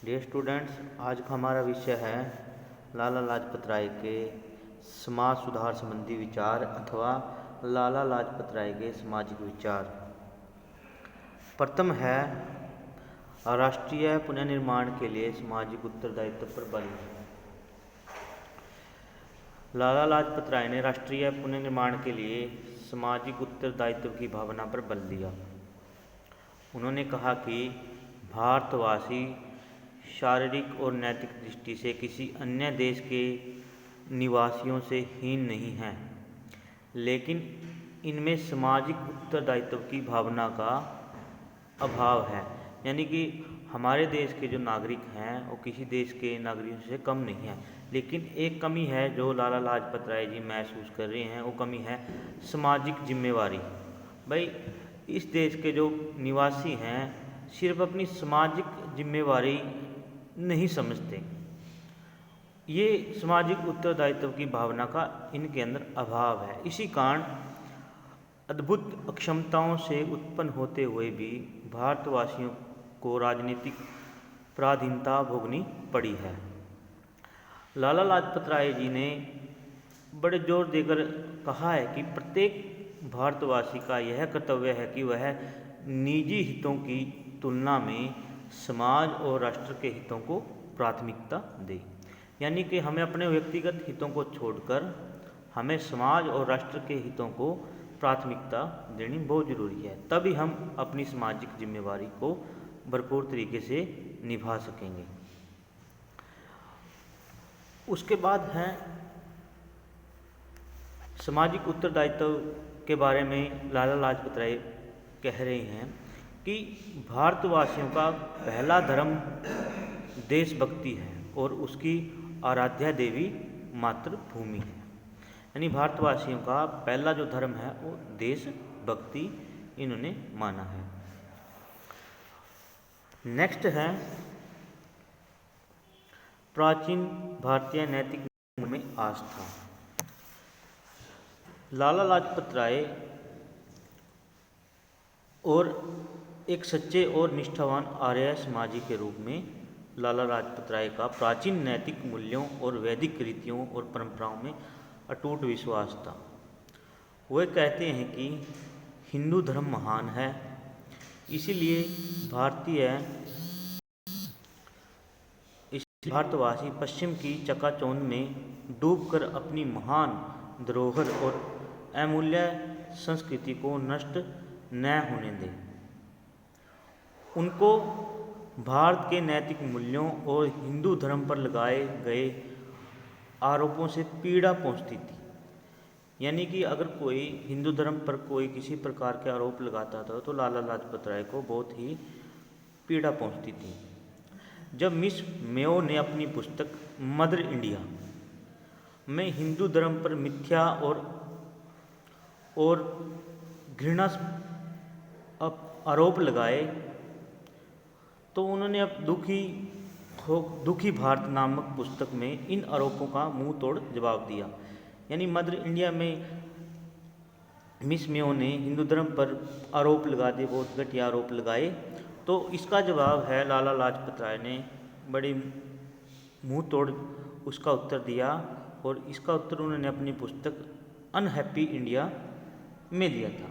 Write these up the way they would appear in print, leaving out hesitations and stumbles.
Dear students, आज का हमारा विषय है लाला लाजपत राय के समाज सुधार संबंधी विचार अथवा लाला लाजपत राय के सामाजिक विचार। प्रथम है राष्ट्रीय पुनर्निर्माण के लिए सामाजिक उत्तरदायित्व पर बल। लाला लाजपत राय ने राष्ट्रीय पुनर्निर्माण के लिए सामाजिक उत्तरदायित्व की भावना पर बल दिया। उन्होंने कहा कि भारतवासी शारीरिक और नैतिक दृष्टि से किसी अन्य देश के निवासियों से हीन नहीं हैं, लेकिन इनमें सामाजिक उत्तरदायित्व की भावना का अभाव है। यानी कि हमारे देश के जो नागरिक हैं वो किसी देश के नागरिकों से कम नहीं हैं, लेकिन एक कमी है जो लाला लाजपत राय जी महसूस कर रहे हैं। वो कमी है सामाजिक जिम्मेवारी। भाई, इस देश के जो निवासी हैं सिर्फ अपनी सामाजिक जिम्मेवारी नहीं समझते। ये सामाजिक उत्तरदायित्व की भावना का इनके अंदर अभाव है। इसी कारण अद्भुत अक्षमताओं से उत्पन्न होते हुए भी भारतवासियों को राजनीतिक पराधीनता भोगनी पड़ी है। लाला लाजपत राय जी ने बड़े जोर देकर कहा है कि प्रत्येक भारतवासी का यह कर्तव्य है कि वह निजी हितों की तुलना में समाज और राष्ट्र के हितों को प्राथमिकता दे। यानी कि हमें अपने व्यक्तिगत हितों को छोड़कर हमें समाज और राष्ट्र के हितों को प्राथमिकता देनी बहुत ज़रूरी है, तभी हम अपनी सामाजिक जिम्मेवारी को भरपूर तरीके से निभा सकेंगे। उसके बाद है सामाजिक उत्तरदायित्व के बारे में लाला लाजपत राय कह रहे हैं कि भारतवासियों का पहला धर्म देशभक्ति है और उसकी आराध्या देवी मातृभूमि है। यानी भारतवासियों का पहला जो धर्म है वो देशभक्ति इन्होंने माना है। नेक्स्ट है प्राचीन भारतीय नैतिक मूल्यों में आस्था। लाला लाजपत राय और एक सच्चे और निष्ठावान आर्य समाजी के रूप में लाला लाजपत राय का प्राचीन नैतिक मूल्यों और वैदिक रीतियों और परंपराओं में अटूट विश्वास था। वे कहते हैं कि हिंदू धर्म महान है, इसीलिए भारतवासी पश्चिम की चकाचौंध में डूबकर अपनी महान धरोहर और अमूल्य संस्कृति को नष्ट न होने दें। उनको भारत के नैतिक मूल्यों और हिंदू धर्म पर लगाए गए आरोपों से पीड़ा पहुंचती थी। यानी कि अगर कोई हिंदू धर्म पर कोई किसी प्रकार के आरोप लगाता था तो लाला लाजपत राय को बहुत ही पीड़ा पहुंचती थी। जब मिस मेयो ने अपनी पुस्तक मदर इंडिया में हिंदू धर्म पर मिथ्या और घृणा आरोप लगाए तो उन्होंने अब दुखी भारत नामक पुस्तक में इन आरोपों का मुंह तोड़ जवाब दिया। यानी मदर इंडिया में मिस मेयो ने हिंदू धर्म पर आरोप लगा दिए, बहुत घटिया आरोप लगाए। तो इसका जवाब है लाला लाजपत राय ने बड़ी मुंह तोड़ उसका उत्तर दिया, और इसका उत्तर उन्होंने अपनी पुस्तक अनहैप्पी इंडिया में दिया था।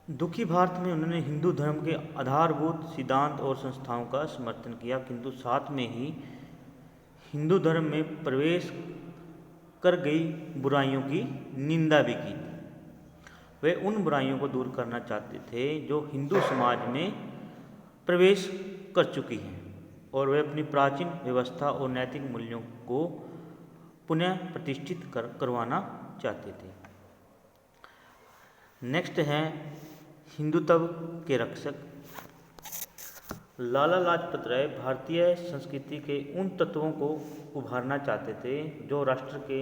दुखी भारत में उन्होंने हिंदू धर्म के आधारभूत सिद्धांत और संस्थाओं का समर्थन किया, किंतु साथ में ही हिंदू धर्म में प्रवेश कर गई बुराइयों की निंदा भी की थी। वे उन बुराइयों को दूर करना चाहते थे जो हिंदू समाज में प्रवेश कर चुकी हैं, और वे अपनी प्राचीन व्यवस्था और नैतिक मूल्यों को पुनः प्रतिष्ठित करवाना चाहते थे। नेक्स्ट है हिंदुत्व के रक्षक। लाला लाजपत राय भारतीय संस्कृति के उन तत्वों को उभारना चाहते थे जो राष्ट्र के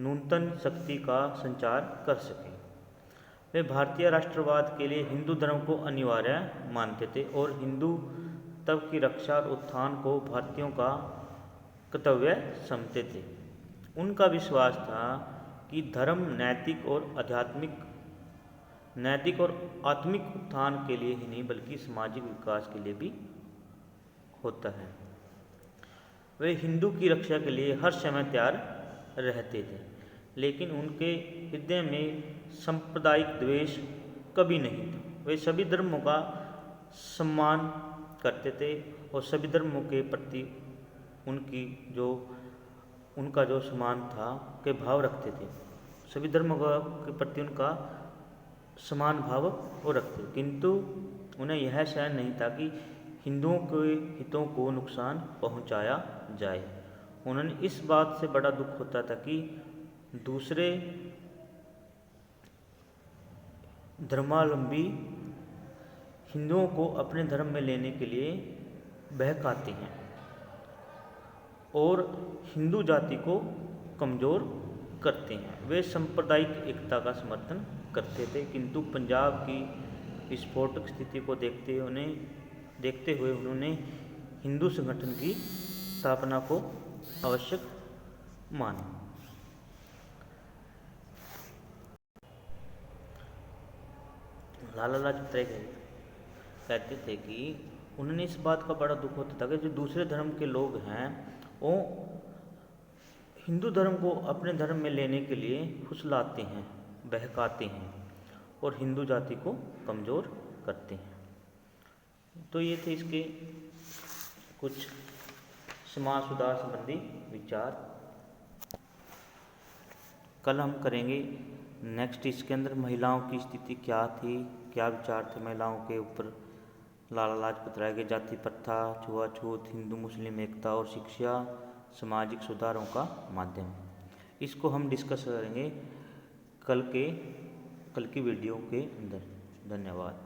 नूतन शक्ति का संचार कर सके। वे भारतीय राष्ट्रवाद के लिए हिंदू धर्म को अनिवार्य मानते थे और हिंदुत्व की रक्षा और उत्थान को भारतीयों का कर्तव्य समझते थे। उनका विश्वास था कि धर्म नैतिक और आध्यात्मिक नैतिक और आत्मिक उत्थान के लिए ही नहीं बल्कि सामाजिक विकास के लिए भी होता है। वे हिंदू की रक्षा के लिए हर समय तैयार रहते थे, लेकिन उनके हृदय में सांप्रदायिक द्वेष कभी नहीं था। वे सभी धर्मों का सम्मान करते थे और सभी धर्मों के प्रति उनकी जो उनका जो समान था के भाव रखते थे। सभी धर्मों के प्रति उनका समान भाव वो रखते, किंतु उन्हें यह सहन नहीं था कि हिंदुओं के हितों को नुकसान पहुंचाया जाए। उन्हें इस बात से बड़ा दुख होता था कि दूसरे धर्मावलंबी हिंदुओं को अपने धर्म में लेने के लिए बहकाते हैं और हिंदू जाति को कमज़ोर करते हैं। वे सांप्रदायिक एकता का समर्थन करते थे, किंतु पंजाब की विस्फोटक स्थिति को देखते हुए उन्होंने हिंदू संगठन की स्थापना को आवश्यक माना। लाला लाजपत राय कहते थे कि उन्हें इस बात का बड़ा दुख होता था कि जो दूसरे धर्म के लोग हैं वो हिंदू धर्म को अपने धर्म में लेने के लिए फुसलाते हैं, बहकाते हैं और हिंदू जाति को कमज़ोर करते हैं। तो ये थे इसके कुछ समाज सुधार संबंधी विचार। कल हम करेंगे नेक्स्ट इसके अंदर महिलाओं की स्थिति क्या थी, क्या विचार थे महिलाओं के ऊपर लाला लाजपत राय के, जाति प्रथा, छुआछूत, हिंदू मुस्लिम एकता और शिक्षा, सामाजिक सुधारों का माध्यम। इसको हम डिस्कस करेंगे कल की वीडियो के अंदर। धन्यवाद।